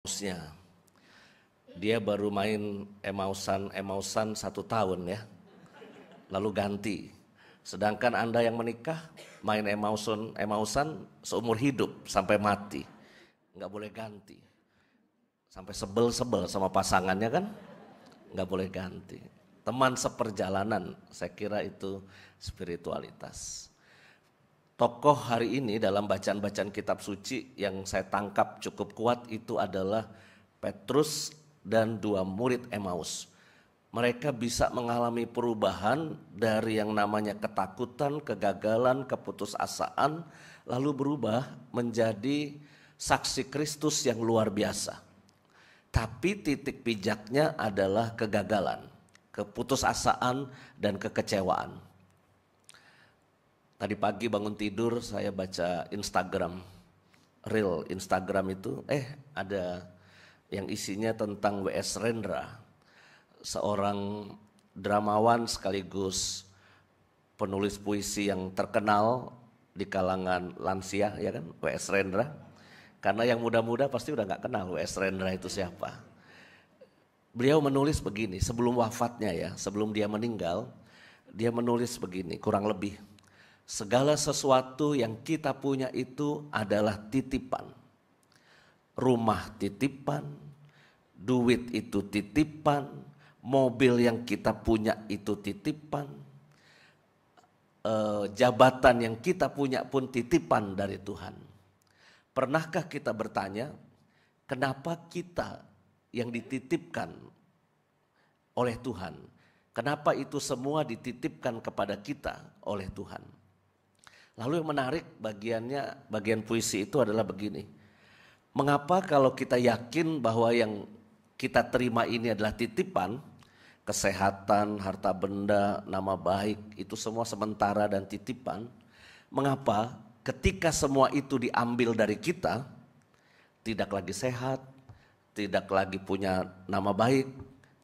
Emmausnya. Dia baru main Emmausan 1 tahun ya, lalu ganti. Sedangkan Anda yang menikah main Emmausan seumur hidup sampai mati, nggak boleh ganti. Sampai sebel-sebel sama pasangannya kan, nggak boleh ganti. Teman seperjalanan, saya kira itu spiritualitas. Tokoh hari ini dalam bacaan-bacaan kitab suci yang saya tangkap cukup kuat itu adalah Petrus dan 2 murid Emmaus. Mereka bisa mengalami perubahan dari yang namanya ketakutan, kegagalan, keputusasaan, lalu berubah menjadi saksi Kristus yang luar biasa. Tapi titik pijaknya adalah kegagalan, keputusasaan, dan kekecewaan. Tadi pagi bangun tidur saya baca Instagram, reel Instagram itu, ada yang isinya tentang W.S. Rendra, seorang dramawan sekaligus penulis puisi yang terkenal di kalangan lansia, ya kan, W.S. Rendra. Karena yang muda-muda pasti udah gak kenal W.S. Rendra itu siapa. Beliau menulis begini, sebelum wafatnya ya, sebelum dia meninggal, dia menulis begini, kurang lebih. Segala sesuatu yang kita punya itu adalah titipan. Rumah titipan, duit itu titipan, mobil yang kita punya itu titipan, jabatan yang kita punya pun titipan dari Tuhan. Pernahkah kita bertanya, kenapa kita yang dititipkan oleh Tuhan, kenapa itu semua dititipkan kepada kita oleh Tuhan? Lalu yang menarik bagian puisi itu adalah begini. Mengapa kalau kita yakin bahwa yang kita terima ini adalah titipan, kesehatan, harta benda, nama baik, itu semua sementara dan titipan. Mengapa ketika semua itu diambil dari kita, tidak lagi sehat, tidak lagi punya nama baik,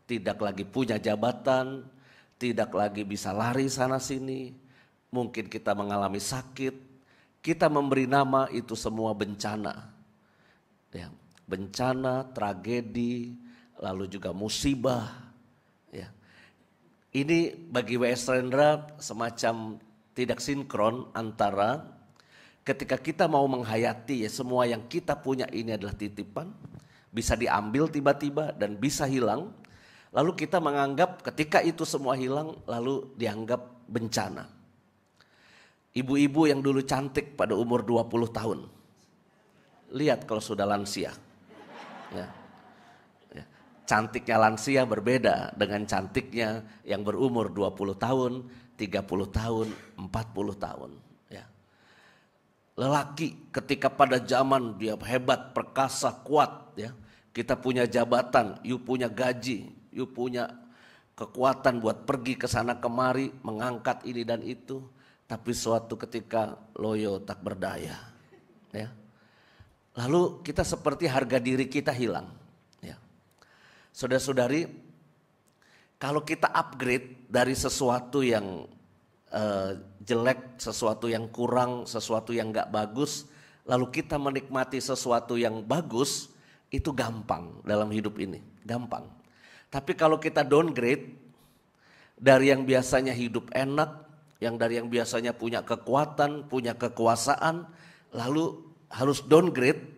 tidak lagi punya jabatan, tidak lagi bisa lari sana sini, mungkin kita mengalami sakit, kita memberi nama itu semua bencana. Ya, bencana, tragedi, lalu juga musibah. Ya. Ini bagi W.S. Rendra semacam tidak sinkron antara ketika kita mau menghayati ya semua yang kita punya ini adalah titipan, bisa diambil tiba-tiba dan bisa hilang. Lalu kita menganggap ketika itu semua hilang lalu dianggap bencana. Ibu-ibu yang dulu cantik pada umur 20 tahun. Lihat kalau sudah lansia. Ya. Ya. Cantiknya lansia berbeda dengan cantiknya yang berumur 20 tahun, 30 tahun, 40 tahun. Ya. Lelaki ketika pada zaman dia hebat, perkasa, kuat. Ya. Kita punya jabatan, you punya gaji, you punya kekuatan buat pergi ke sana kemari, mengangkat ini dan itu. Tapi suatu ketika loyo tak berdaya, ya. Lalu kita seperti harga diri kita hilang, ya. Saudara-saudari, kalau kita upgrade dari sesuatu yang jelek, sesuatu yang kurang, sesuatu yang gak bagus, lalu kita menikmati sesuatu yang bagus, itu gampang dalam hidup ini, gampang. Tapi kalau kita downgrade dari yang biasanya hidup enak, yang dari yang biasanya punya kekuatan, punya kekuasaan, lalu harus downgrade,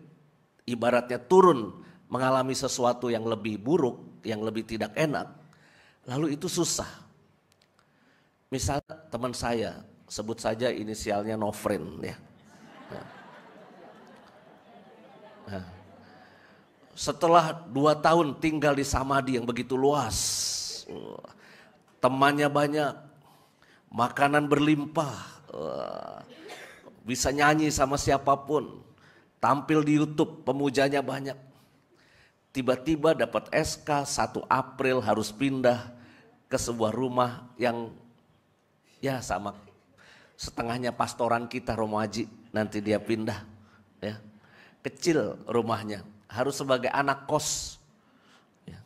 ibaratnya turun mengalami sesuatu yang lebih buruk, yang lebih tidak enak, lalu itu susah. Misalnya teman saya, sebut saja inisialnya Nofrin ya. Nah, setelah 2 tahun tinggal di Samadhi yang begitu luas, temannya banyak, makanan berlimpah, bisa nyanyi sama siapapun, tampil di YouTube, pemujanya banyak. Tiba-tiba dapat SK 1 April harus pindah ke sebuah rumah yang ya sama setengahnya pastoran kita Romo Haji, nanti dia pindah. Ya. Kecil rumahnya, harus sebagai anak kos. Ya.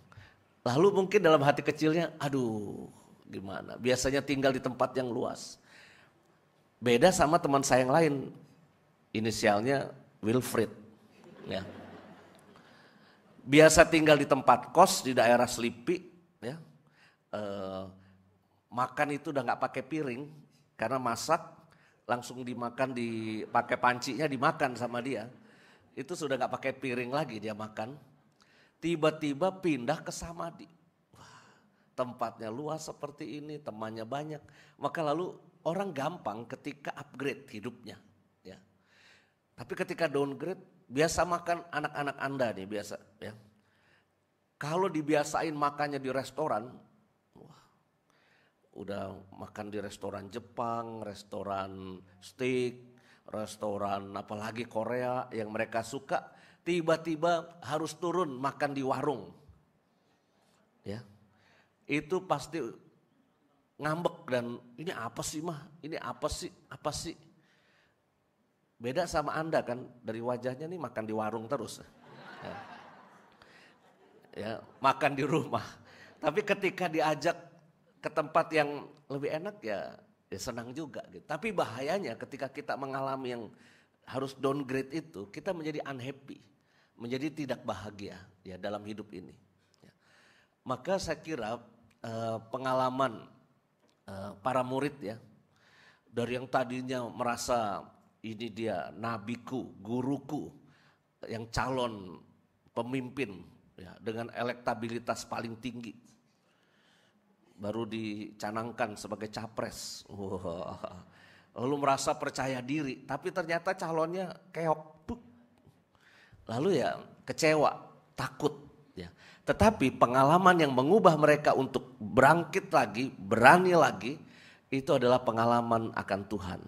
Lalu mungkin dalam hati kecilnya, aduh gimana, biasanya tinggal di tempat yang luas. Beda sama teman saya yang lain, inisialnya Wilfried. Ya. biasa tinggal di tempat kos di daerah Selipi, ya. Makan itu udah nggak pakai piring karena masak langsung dimakan, dipakai pancinya dimakan sama dia. Itu sudah nggak pakai piring lagi dia makan. Tiba-tiba pindah ke Samadi. Wah, tempatnya luas seperti ini, temannya banyak. Maka lalu orang gampang ketika upgrade hidupnya. Ya. Tapi ketika downgrade, biasa makan anak-anak Anda nih biasa. Ya. Kalau dibiasain makannya di restoran, wah, udah makan di restoran Jepang, restoran steak, restoran apalagi Korea yang mereka suka, tiba-tiba harus turun makan di warung. Ya. Itu pasti ngambek dan ini apa sih mah? Ini apa sih? Apa sih? Beda sama Anda kan, dari wajahnya nih makan di warung terus. Ya. Ya, makan di rumah. Tapi ketika diajak ke tempat yang lebih enak ya senang juga gitu. Tapi bahayanya ketika kita mengalami yang harus downgrade itu, kita menjadi unhappy, menjadi tidak bahagia ya dalam hidup ini. Ya. Maka saya kira pengalaman para murid ya, dari yang tadinya merasa ini dia nabiku, guruku, yang calon pemimpin ya, dengan elektabilitas paling tinggi, baru dicanangkan sebagai capres. Wah. Lalu merasa percaya diri, tapi ternyata calonnya keok. Lalu ya kecewa, takut. Ya. Tetapi pengalaman yang mengubah mereka untuk bangkit lagi, berani lagi, itu adalah pengalaman akan Tuhan.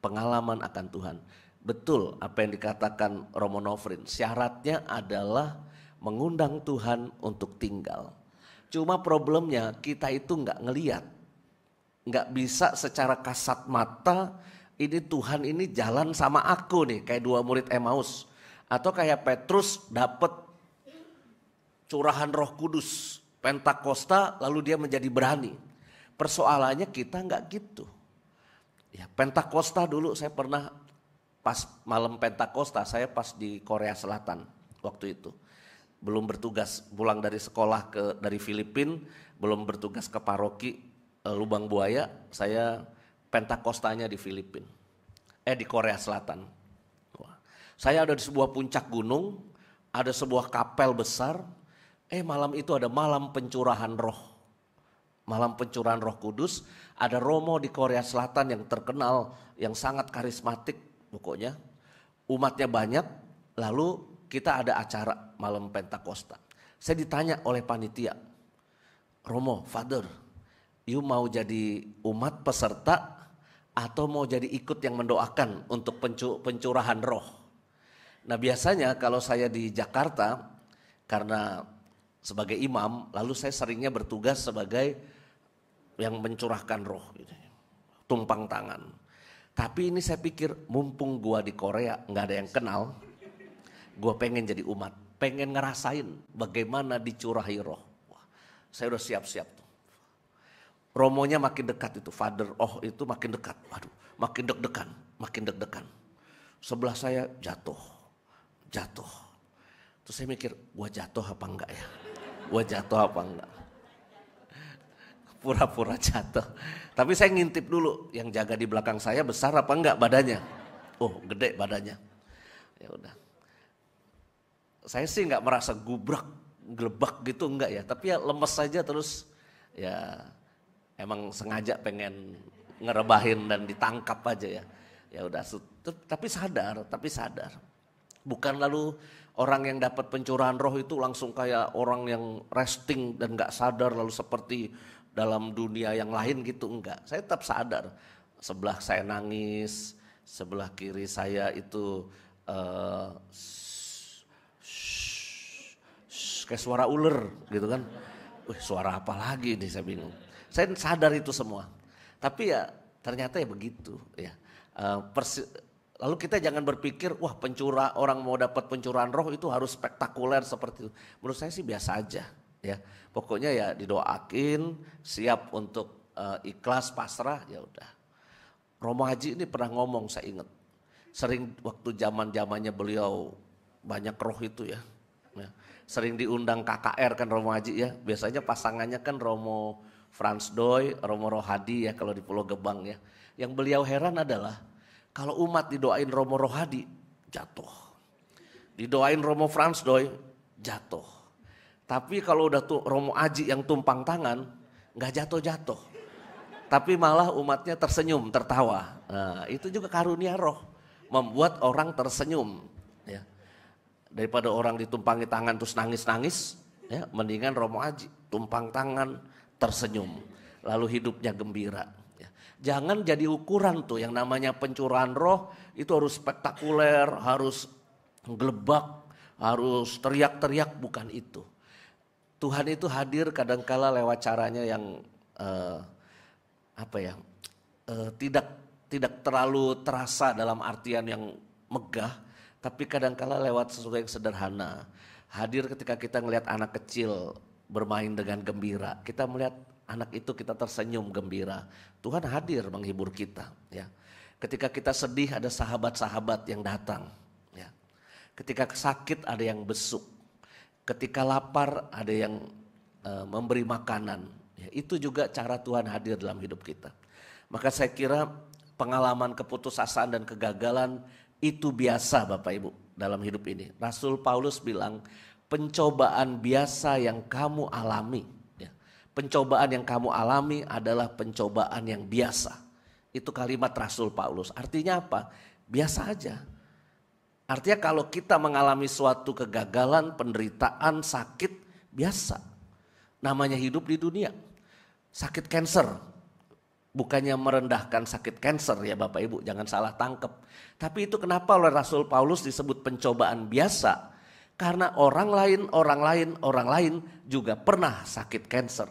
Pengalaman akan Tuhan. Betul apa yang dikatakan Romo Nofrin, syaratnya adalah mengundang Tuhan untuk tinggal. Cuma problemnya kita itu nggak ngeliat, nggak bisa secara kasat mata ini Tuhan ini jalan sama aku nih, kayak dua murid Emmaus, atau kayak Petrus dapat curahan Roh Kudus, Pentakosta, lalu dia menjadi berani. Persoalannya kita nggak gitu. Ya, Pentakosta dulu saya pernah pas malam Pentakosta, saya pas di Korea Selatan waktu itu. Belum bertugas, pulang dari sekolah dari Filipina, belum bertugas ke paroki Lubang Buaya, saya Pentakostanya di Filipina, di Korea Selatan. Wah. Saya ada di sebuah puncak gunung, ada sebuah kapel besar, malam itu ada malam pencurahan roh. Malam pencurahan Roh Kudus, ada Romo di Korea Selatan yang terkenal, yang sangat karismatik pokoknya. Umatnya banyak, lalu kita ada acara malam Pentakosta. Saya ditanya oleh panitia, Romo, Father, you mau jadi umat peserta atau mau jadi ikut yang mendoakan untuk pencurahan roh? Nah biasanya kalau saya di Jakarta, karena sebagai imam, lalu saya seringnya bertugas sebagai yang mencurahkan roh, gitu. Tumpang tangan. Tapi ini saya pikir mumpung gua di Korea nggak ada yang kenal, gue pengen jadi umat, pengen ngerasain bagaimana dicurahi roh. Wah, saya udah siap-siap tuh. Romonya makin dekat itu, Father, itu makin dekat. Waduh, makin deg-degan, makin deg-degan. Sebelah saya jatuh. Terus saya mikir, gue jatuh apa enggak ya? Gue jatuh apa enggak? Pura-pura jatuh. Tapi saya ngintip dulu, yang jaga di belakang saya besar apa enggak badannya? Oh, gede badannya. Ya udah. Saya sih nggak merasa gubrak, gelebak gitu enggak ya, tapi ya lemes saja terus ya emang sengaja pengen ngerebahin dan ditangkap aja ya. Ya udah, tapi sadar. Bukan lalu orang yang dapat pencurahan roh itu langsung kayak orang yang resting dan nggak sadar lalu seperti dalam dunia yang lain gitu, enggak. Saya tetap sadar. Sebelah saya nangis, sebelah kiri saya itu kayak suara ular gitu kan. Suara apa lagi nih, saya bingung. Saya sadar itu semua. Tapi ya ternyata ya begitu ya. Lalu kita jangan berpikir wah orang mau dapat pencurahan roh itu harus spektakuler seperti itu. Menurut saya sih biasa aja ya. Pokoknya ya didoain, siap untuk ikhlas, pasrah, ya udah. Romo Haji ini pernah ngomong, saya ingat. Sering waktu zaman-zamannya beliau banyak roh itu ya. sering diundang KKR kan Romo Haji ya. Biasanya pasangannya kan Romo Frans Doy, Romo Rohadi ya kalau di Pulau Gebang ya. Yang beliau heran adalah kalau umat didoain Romo Rohadi jatuh. Didoain Romo Frans Doy jatuh. Tapi kalau udah tuh Romo Aji yang tumpang tangan nggak jatuh-jatuh. Tapi malah umatnya tersenyum, tertawa. Nah, itu juga karunia roh. Membuat orang tersenyum. Ya. Daripada orang ditumpangi tangan terus nangis-nangis. Ya, mendingan Romo Aji tumpang tangan tersenyum. Lalu hidupnya gembira. Ya. Jangan jadi ukuran tuh yang namanya pencurahan roh. Itu harus spektakuler, harus gelebak, harus teriak-teriak, bukan itu. Tuhan itu hadir kadangkala lewat caranya yang tidak terlalu terasa dalam artian yang megah, tapi kadangkala lewat sesuatu yang sederhana. Hadir ketika kita melihat anak kecil bermain dengan gembira, kita melihat anak itu kita tersenyum gembira. Tuhan hadir menghibur kita. Ya. Ketika kita sedih ada sahabat-sahabat yang datang. Ya. Ketika sakit ada yang besuk. Ketika lapar ada yang memberi makanan. Ya, itu juga cara Tuhan hadir dalam hidup kita. Maka saya kira pengalaman keputusasaan dan kegagalan itu biasa Bapak Ibu dalam hidup ini. Rasul Paulus bilang pencobaan biasa yang kamu alami. Ya, pencobaan yang kamu alami adalah pencobaan yang biasa. Itu kalimat Rasul Paulus. Artinya apa? Biasa aja. Artinya kalau kita mengalami suatu kegagalan, penderitaan, sakit, biasa. Namanya hidup di dunia. Sakit kanker, bukannya merendahkan sakit kanker ya Bapak Ibu, jangan salah tangkep. Tapi itu kenapa oleh Rasul Paulus disebut pencobaan biasa? Karena orang lain juga pernah sakit kanker.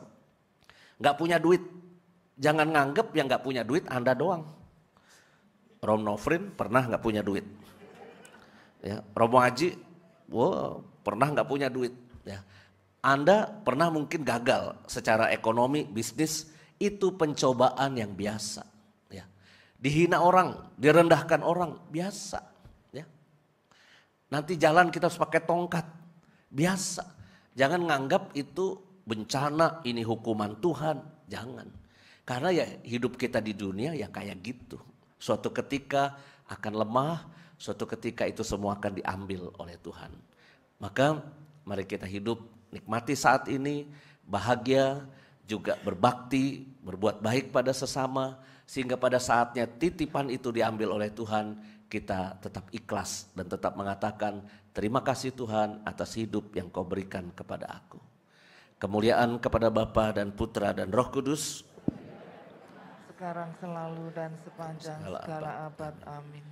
Gak punya duit, jangan nganggep yang gak punya duit Anda doang. Rom Nofrin pernah gak punya duit. Ya, Romo Haji, pernah nggak punya duit. Ya. Anda pernah mungkin gagal secara ekonomi, bisnis, itu pencobaan yang biasa. Ya. Dihina orang, direndahkan orang, biasa. Ya. Nanti jalan kita harus pakai tongkat, biasa. Jangan nganggap itu bencana, ini hukuman Tuhan, jangan. Karena ya hidup kita di dunia ya kayak gitu. Suatu ketika akan lemah, suatu ketika itu semua akan diambil oleh Tuhan. Maka mari kita hidup, nikmati saat ini, bahagia, juga berbakti, berbuat baik pada sesama. Sehingga pada saatnya titipan itu diambil oleh Tuhan, kita tetap ikhlas dan tetap mengatakan terima kasih Tuhan atas hidup yang kau berikan kepada aku. Kemuliaan kepada Bapa dan Putra dan Roh Kudus. Sekarang selalu dan sepanjang segala abad. Amin.